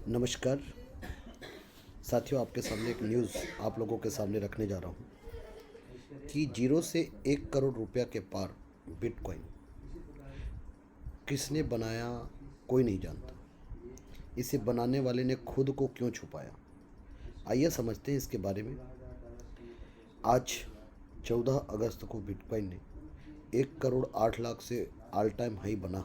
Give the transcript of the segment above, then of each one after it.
नमस्कार साथियों, आपके सामने एक न्यूज़ आप लोगों के सामने रखने जा रहा हूँ कि 0 से 1 करोड़ रुपया के पार बिटकॉइन किसने बनाया, कोई नहीं जानता। इसे बनाने वाले ने खुद को क्यों छुपाया, आइए समझते हैं इसके बारे में। आज 14 अगस्त को बिटकॉइन ने 1 करोड़ 8 लाख से ऑल टाइम हाई बना।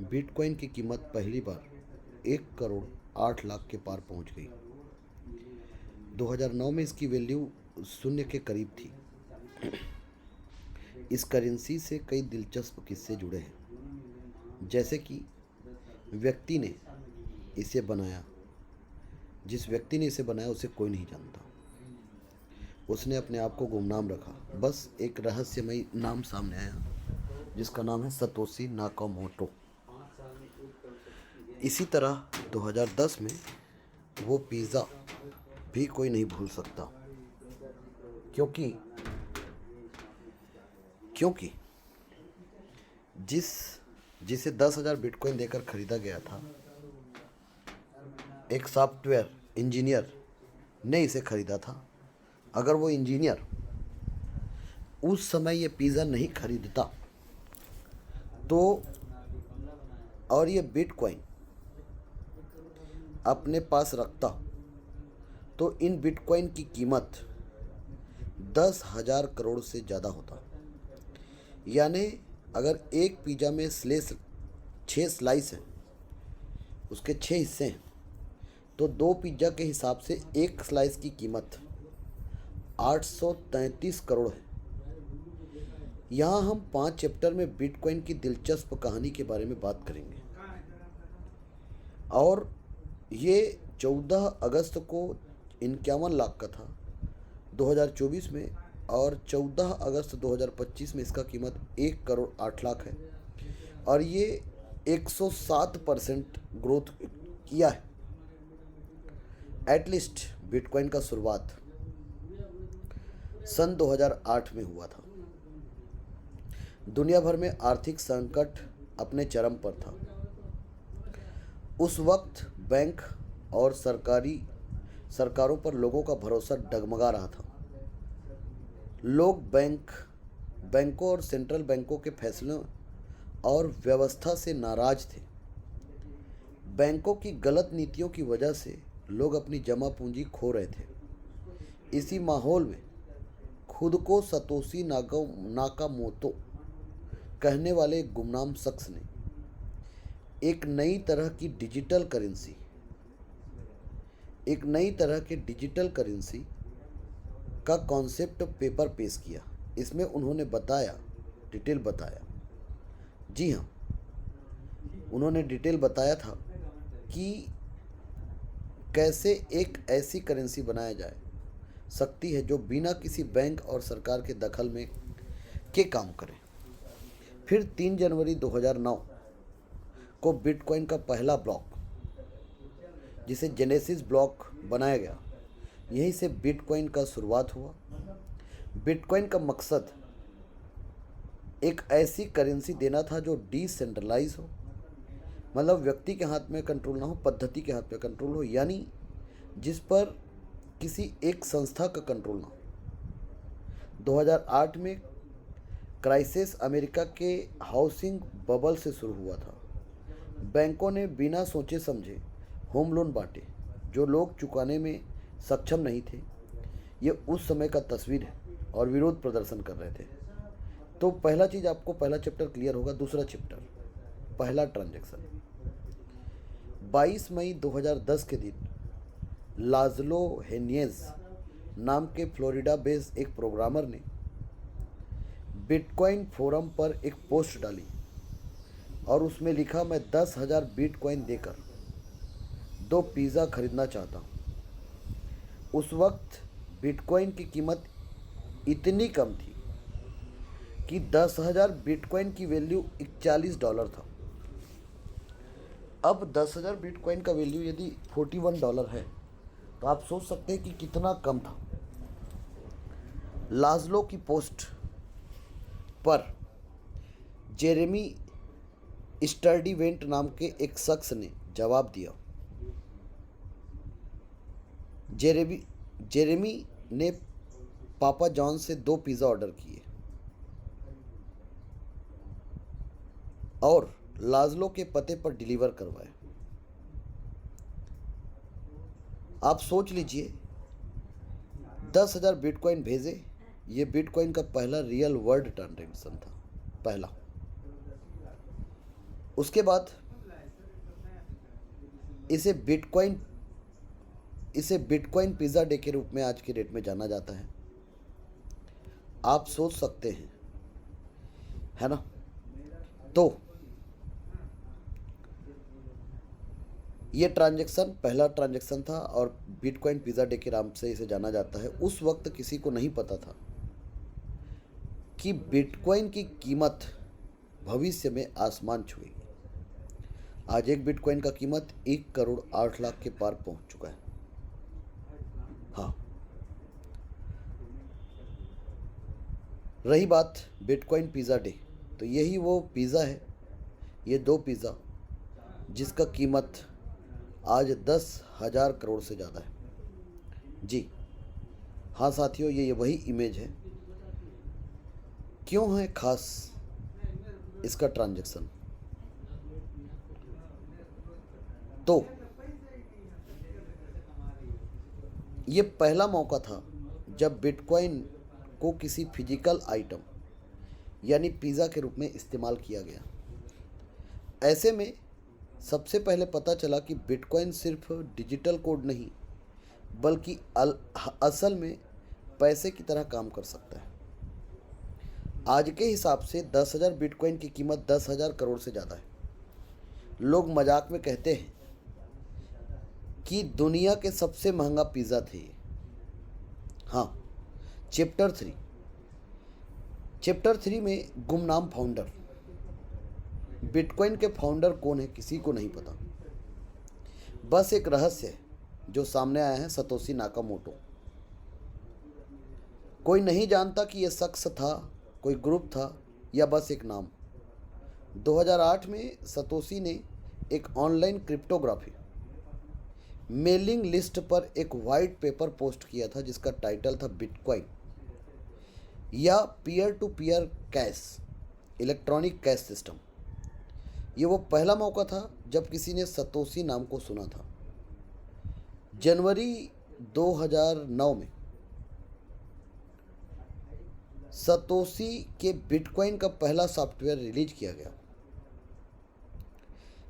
बिटकॉइन की कीमत पहली बार 1 करोड़ 8 लाख के पार पहुंच गई। 2009 में इसकी वैल्यू शून्य के करीब थी। इस करेंसी से कई दिलचस्प किस्से जुड़े हैं, जैसे कि व्यक्ति ने इसे बनाया। जिस व्यक्ति ने इसे बनाया उसे कोई नहीं जानता। उसने अपने आप को गुमनाम रखा। बस एक रहस्यमयी नाम सामने आया जिसका नाम है सतोशी नाकामोटो। इसी तरह 2010 में वो पिज़्ज़ा भी कोई नहीं भूल सकता, क्योंकि क्योंकि जिसे 10,000 बिटकॉइन देकर खरीदा गया था, एक सॉफ्टवेयर इंजीनियर ने इसे खरीदा था। अगर वो इंजीनियर उस समय ये पिज़्ज़ा नहीं खरीदता तो और ये बिटकॉइन अपने पास रखता तो इन बिटकॉइन की कीमत 10,000 करोड़ से ज़्यादा होता। यानी अगर एक पिज़्ज़ा में 6 स्लाइस हैं, उसके 6 हिस्से हैं, तो 2 पिज़्ज़ा के हिसाब से एक स्लाइस की कीमत 833 करोड़ है। यहाँ हम 5 चैप्टर में बिटकॉइन की दिलचस्प कहानी के बारे में बात करेंगे। और ये 14 अगस्त को 51 लाख का था 2024 में, और 14 अगस्त 2025 में इसका कीमत 1 करोड़ 8 लाख है। और ये 107% ग्रोथ किया है। एटलीस्ट बिटकॉइन का शुरुआत सन 2008 में हुआ था। दुनिया भर में आर्थिक संकट अपने चरम पर था। उस वक्त बैंक और सरकारों पर लोगों का भरोसा डगमगा रहा था। लोग बैंकों और सेंट्रल बैंकों के फैसलों और व्यवस्था से नाराज थे। बैंकों की गलत नीतियों की वजह से लोग अपनी जमा पूंजी खो रहे थे। इसी माहौल में खुद को सतोशी नाकामोटो कहने वाले एक गुमनाम शख्स ने एक नई तरह की डिजिटल करेंसी का कॉन्सेप्ट पेपर पेश किया। इसमें उन्होंने डिटेल बताया। जी हाँ, उन्होंने डिटेल बताया था कि कैसे एक ऐसी करेंसी बनाया जाए सकती है जो बिना किसी बैंक और सरकार के दखल में के काम करे। फिर 3 जनवरी 2009 को बिटकॉइन का पहला ब्लॉक, जिसे जेनेसिस ब्लॉक बनाया गया। यहीं से बिटकॉइन का शुरुआत हुआ। बिटकॉइन का मकसद एक ऐसी करेंसी देना था जो डिसेंट्रलाइज हो, मतलब व्यक्ति के हाथ में कंट्रोल ना हो, पद्धति के हाथ में कंट्रोल हो, यानी जिस पर किसी एक संस्था का कंट्रोल ना हो। 2008 में क्राइसिस अमेरिका के हाउसिंग बबल से शुरू हुआ था। बैंकों ने बिना सोचे समझे होम लोन बांटे जो लोग चुकाने में सक्षम नहीं थे। ये उस समय का तस्वीर है और विरोध प्रदर्शन कर रहे थे। तो पहला चीज़, आपको पहला चैप्टर क्लियर होगा। दूसरा चैप्टर, पहला ट्रांजैक्शन। 22 मई 2010 के दिन लाज़लो हेनियेज नाम के फ्लोरिडा बेस्ड एक प्रोग्रामर ने बिटकॉइन फोरम पर एक पोस्ट डाली और उसमें लिखा, मैं 10,000 बिटकॉइन देकर 2 पिज़्ज़ा खरीदना चाहता हूँ। उस वक्त बिटकॉइन की कीमत इतनी कम थी कि 10,000 बिटकॉइन की वैल्यू $41 था। अब 10,000 बिटकॉइन का वैल्यू यदि $41 है तो आप सोच सकते हैं कि कितना कम था। लाज़लो की पोस्ट पर जेरेमी स्टर्डीवेंट नाम के एक शख्स ने जवाब दिया जेरेमी जेरेमी ने पापा जॉन से 2 पिज़्ज़ा ऑर्डर किए और लाज़लो के पते पर डिलीवर करवाए। आप सोच लीजिए, 10,000 बिटकॉइन भेजे। ये बिटकॉइन का पहला रियल वर्ल्ड ट्रांजैक्शन था, पहला। उसके बाद इसे बिटकॉइन पिज़्ज़ा डे के रूप में आज के डेट में जाना जाता है। आप सोच सकते हैं, है ना? तो ये ट्रांजैक्शन पहला ट्रांजैक्शन था और बिटकॉइन पिज़्ज़ा डे के नाम से इसे जाना जाता है। उस वक्त किसी को नहीं पता था कि बिटकॉइन की कीमत भविष्य में आसमान छुएगी। आज एक बिटकॉइन का कीमत 1 करोड़ 8 लाख के पार पहुंच चुका है। हाँ, रही बात बिटकॉइन पिज़्ज़ा डे, तो यही वो पिज़्ज़ा है, ये 2 पिज़्ज़ा जिसका कीमत आज 10,000 करोड़ से ज़्यादा है। जी हाँ साथियों, ये वही इमेज है। क्यों है खास इसका ट्रांजैक्शन? तो ये पहला मौका था जब बिटकॉइन को किसी फिजिकल आइटम यानी पिज़्ज़ा के रूप में इस्तेमाल किया गया। ऐसे में सबसे पहले पता चला कि बिटकॉइन सिर्फ डिजिटल कोड नहीं बल्कि असल में पैसे की तरह काम कर सकता है। आज के हिसाब से 10,000 बिटकॉइन की कीमत 10,000 करोड़ से ज़्यादा है। लोग मजाक में कहते हैं कि दुनिया के सबसे महंगा पिज़्ज़ा थे ये। हाँ, चैप्टर 3 में गुमनाम फाउंडर। बिटकॉइन के फाउंडर कौन है किसी को नहीं पता। बस एक रहस्य है जो सामने आया है, सतोशी नाकामोटो। कोई नहीं जानता कि यह शख्स था, कोई ग्रुप था या बस एक नाम। 2008 में सतोशी ने एक ऑनलाइन क्रिप्टोग्राफी मेलिंग लिस्ट पर एक वाइट पेपर पोस्ट किया था जिसका टाइटल था बिटकॉइन या peer to peer cash, electronic cash system. ये वो पहला मौका था जब किसी ने सतोशी नाम को सुना था। जनवरी 2009 में सतोशी के बिटकॉइन का पहला सॉफ्टवेयर रिलीज किया गया।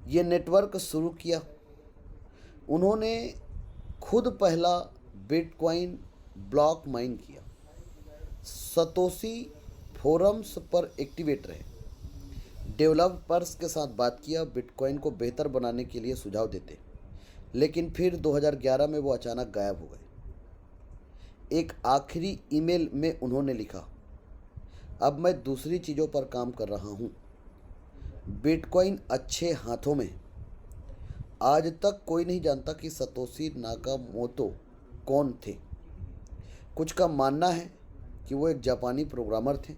ये नेटवर्क शुरू किया। उन्होंने खुद पहला बिटकॉइन ब्लॉक माइन किया। सतोशी फोरम्स पर एक्टिवेट रहे, डेवलपर्स के साथ बात किया, बिटकॉइन को बेहतर बनाने के लिए सुझाव देते। लेकिन फिर 2011 में वो अचानक गायब हो गए। एक आखिरी ईमेल में उन्होंने लिखा, अब मैं दूसरी चीज़ों पर काम कर रहा हूँ, बिटकॉइन अच्छे हाथों में। आज तक कोई नहीं जानता कि सतोशी नाकामोटो कौन थे। कुछ का मानना है कि वो एक जापानी प्रोग्रामर थे,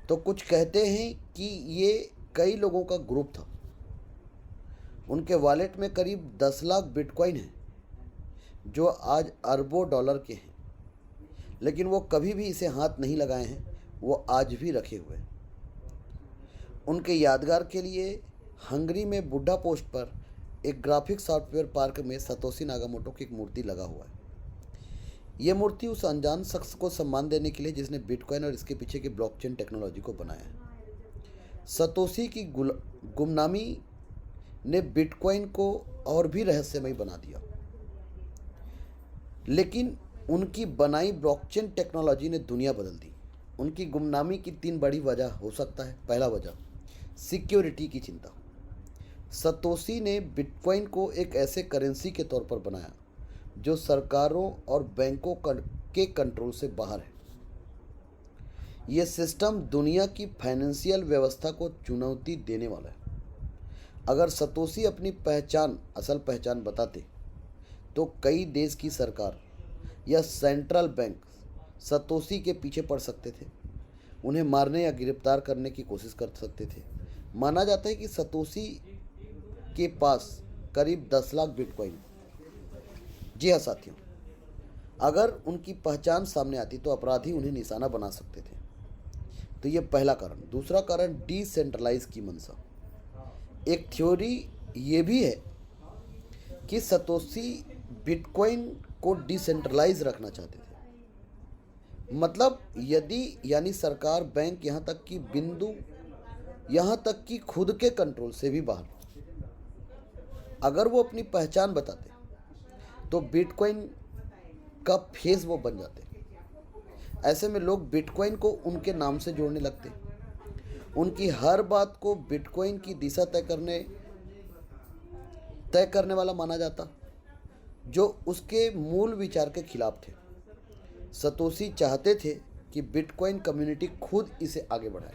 तो कुछ कहते हैं कि ये कई लोगों का ग्रुप था। उनके वॉलेट में करीब 10 लाख बिटकॉइन हैं जो आज अरबों डॉलर के हैं, लेकिन वो कभी भी इसे हाथ नहीं लगाए हैं, वो आज भी रखे हुए हैं। उनके यादगार के लिए हंगरी में बुड्ढा पोस्ट पर एक ग्राफिक सॉफ्टवेयर पार्क में सतोशी नाकामोटो की एक मूर्ति लगा हुआ है। ये मूर्ति उस अनजान शख्स को सम्मान देने के लिए जिसने बिटकॉइन और इसके पीछे की ब्लॉकचेन टेक्नोलॉजी को बनाया है। सतोशी की गुमनामी ने बिटकॉइन को और भी रहस्यमय बना दिया, लेकिन उनकी बनाई ब्लॉकचेन टेक्नोलॉजी ने दुनिया बदल दी। उनकी गुमनामी की 3 बड़ी वजह हो सकता है। पहला वजह, सिक्योरिटी की चिंता। सतोशी ने बिटकॉइन को एक ऐसे करेंसी के तौर पर बनाया जो सरकारों और बैंकों के कंट्रोल से बाहर है। यह सिस्टम दुनिया की फाइनेंशियल व्यवस्था को चुनौती देने वाला है। अगर सतोशी अपनी असल पहचान बताते तो कई देश की सरकार या सेंट्रल बैंक सतोशी के पीछे पड़ सकते थे, उन्हें मारने या गिरफ्तार करने की कोशिश कर सकते थे। माना जाता है कि सतोशी के पास करीब 10 लाख बिटकॉइन। जी हाँ साथियों, अगर उनकी पहचान सामने आती तो अपराधी उन्हें निशाना बना सकते थे। तो ये पहला कारण। दूसरा कारण डिसेंट्रलाइज की मंशा। एक थ्योरी ये भी है कि सतोशी बिटकॉइन को डिसेंट्रलाइज रखना चाहते थे। मतलब यदि यानी सरकार, बैंक, यहाँ तक कि खुद के कंट्रोल से भी बाहर, अगर वो अपनी पहचान बताते तो बिटकॉइन का फेस वो बन जाते। ऐसे में लोग बिटकॉइन को उनके नाम से जोड़ने लगते। उनकी हर बात को बिटकॉइन की दिशा तय करने वाला माना जाता, जो उसके मूल विचार के खिलाफ थे। सतोशी चाहते थे कि बिटकॉइन कम्युनिटी खुद इसे आगे बढ़ाए।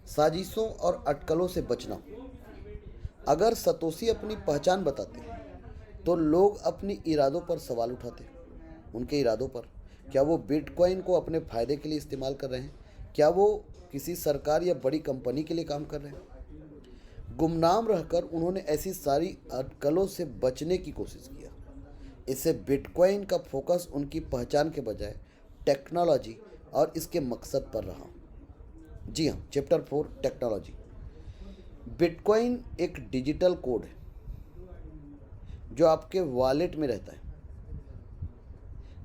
साजिशों और अटकलों से बचना। अगर सतोशी अपनी पहचान बताते तो लोग अपने इरादों पर सवाल उठाते। उनके इरादों पर, क्या वो बिटकॉइन को अपने फ़ायदे के लिए इस्तेमाल कर रहे हैं? क्या वो किसी सरकार या बड़ी कंपनी के लिए काम कर रहे हैं? गुमनाम रहकर उन्होंने ऐसी सारी अटकलों से बचने की कोशिश किया। इससे बिटकॉइन का फोकस उनकी पहचान के बजाय टेक्नोलॉजी और इसके मकसद पर रहा। जी हाँ, चैप्टर 4 टेक्नोलॉजी। बिटकॉइन एक डिजिटल कोड है जो आपके वॉलेट में रहता है।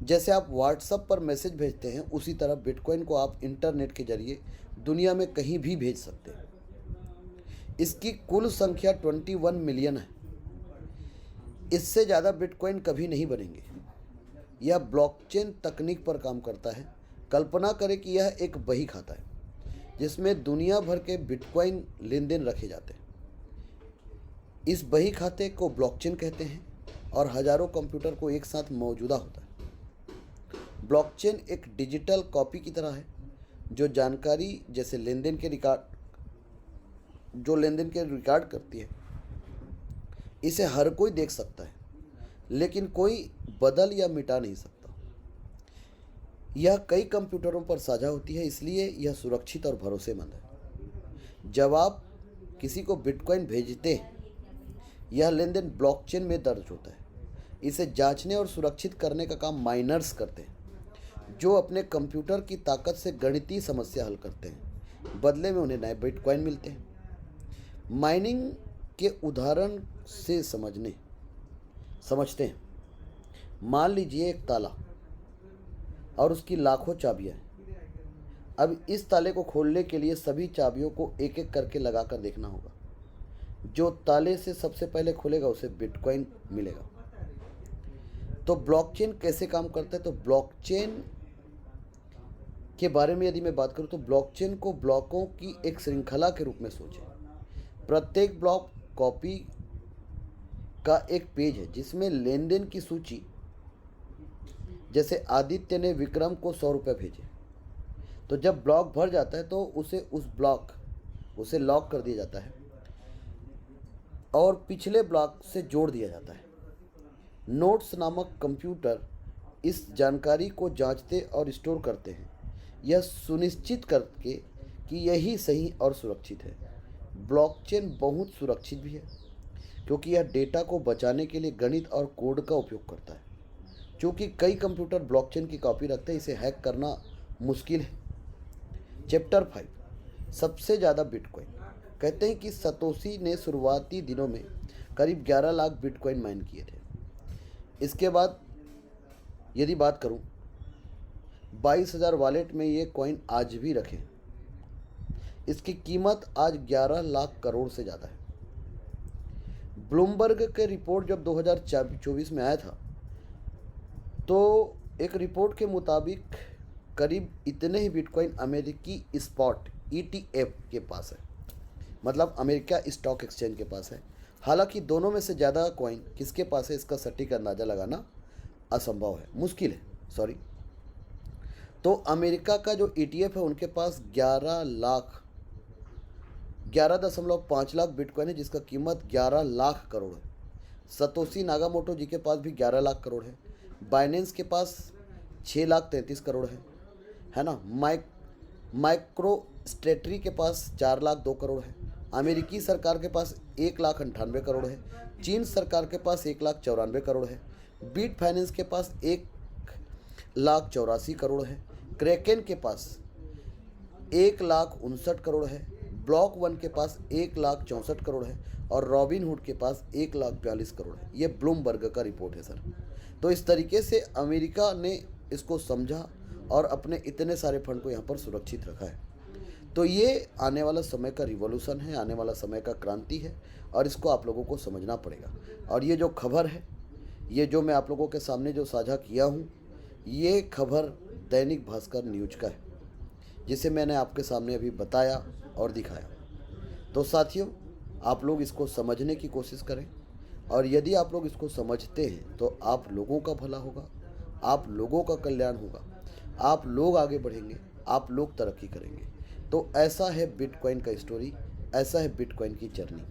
जैसे आप व्हाट्सएप पर मैसेज भेजते हैं, उसी तरह बिटकॉइन को आप इंटरनेट के जरिए दुनिया में कहीं भी भेज सकते हैं। इसकी कुल संख्या 21 मिलियन है। इससे ज़्यादा बिटकॉइन कभी नहीं बनेंगे। यह ब्लॉकचेन तकनीक पर काम करता है। कल्पना करें कि यह एक बही खाता है जिसमें दुनिया भर के बिटकॉइन लेन देन रखे जाते हैं। इस बही खाते को ब्लॉकचेन कहते हैं और हजारों कंप्यूटर को एक साथ मौजूदा होता है। ब्लॉकचेन एक डिजिटल कॉपी की तरह है जो जानकारी जैसे लेनदेन के रिकॉर्ड करती है। इसे हर कोई देख सकता है, लेकिन कोई बदल या मिटा नहीं सकता। यह कई कंप्यूटरों पर साझा होती है, इसलिए यह सुरक्षित और भरोसेमंद है। जब आप किसी को बिटकॉइन भेजते हैं, यह लेनदेन ब्लॉकचेन में दर्ज होता है। इसे जांचने और सुरक्षित करने का काम माइनर्स करते हैं, जो अपने कंप्यूटर की ताकत से गणितीय समस्या हल करते हैं। बदले में उन्हें नए बिटकॉइन मिलते हैं। माइनिंग के उदाहरण से समझते हैं। मान लीजिए एक ताला और उसकी लाखों चाबियां हैं। अब इस ताले को खोलने के लिए सभी चाबियों को एक एक करके लगाकर देखना होगा। जो ताले से सबसे पहले खुलेगा उसे बिटकॉइन मिलेगा। तो ब्लॉकचेन कैसे काम करता है? तो ब्लॉकचेन के बारे में यदि मैं बात करूं तो ब्लॉकचेन को ब्लॉकों की एक श्रृंखला के रूप में सोचें। प्रत्येक ब्लॉक कॉपी का एक पेज है जिसमें लेन देन की सूची। जैसे आदित्य ने विक्रम को 100 रुपये भेजे, तो जब ब्लॉक भर जाता है तो उसे लॉक कर दिया जाता है और पिछले ब्लॉक से जोड़ दिया जाता है। नोट्स नामक कंप्यूटर इस जानकारी को जांचते और स्टोर करते हैं, यह सुनिश्चित करके कि यही सही और सुरक्षित है। ब्लॉकचेन बहुत सुरक्षित भी है क्योंकि यह डेटा को बचाने के लिए गणित और कोड का उपयोग करता है। क्योंकि कई कंप्यूटर ब्लॉकचेन की कॉपी रखते हैं, इसे हैक करना मुश्किल है। चैप्टर 5 सबसे ज़्यादा बिटकॉइन। कहते हैं कि सतोशी ने शुरुआती दिनों में करीब 11 लाख बिटकॉइन माइन किए थे। इसके बाद यदि बात करूं, 22,000 वॉलेट में ये कॉइन आज भी रखे। इसकी कीमत आज 11 लाख करोड़ से ज़्यादा है। ब्लूमबर्ग के रिपोर्ट जब 2024 में आया था तो एक रिपोर्ट के मुताबिक करीब इतने ही बिटकॉइन अमेरिकी स्पॉट ETF के पास है, मतलब अमेरिका स्टॉक एक्सचेंज के पास है। हालांकि दोनों में से ज़्यादा कॉइन किसके पास है इसका सटीक अंदाज़ा लगाना असंभव है, मुश्किल है, सॉरी। तो अमेरिका का जो ETF है उनके पास 11.5 लाख बिटकॉइन है जिसका कीमत 11 लाख करोड़ है। सतोशी नागामोटो जी के पास भी 11 लाख करोड़ है। बाइनेंस के पास 6,33 करोड़ है ना। माइक्रोस्ट्रेटरी के पास 4,02 करोड़ है। अमेरिकी सरकार के पास 1,98 करोड़ है। चीन सरकार के पास 1,94 करोड़ है। बीट फाइनेंस के पास 1 1,84,00,000 है, क्रैकेन के पास 1,59,00,000 है, ब्लॉक 1 के पास 1,64,00,000 है और रॉबिनहुड के पास 1,42,00,000 है। ये ब्लूमबर्ग का रिपोर्ट है सर। तो इस तरीके से अमेरिका ने इसको समझा और अपने इतने सारे फंड को यहाँ पर सुरक्षित रखा है। तो ये आने वाला समय का रिवॉल्यूशन है, आने वाला समय का क्रांति है और इसको आप लोगों को समझना पड़ेगा। और ये जो खबर है, ये जो मैं आप लोगों के सामने जो साझा किया हूँ, ये खबर दैनिक भास्कर न्यूज का है, जिसे मैंने आपके सामने अभी बताया और दिखाया। तो साथियों, आप लोग इसको समझने की कोशिश करें और यदि आप लोग इसको समझते हैं तो आप लोगों का भला होगा, आप लोगों का कल्याण होगा, आप लोग आगे बढ़ेंगे, आप लोग तरक्की करेंगे। तो ऐसा है बिटकॉइन का स्टोरी, ऐसा है बिटकॉइन की जर्नी।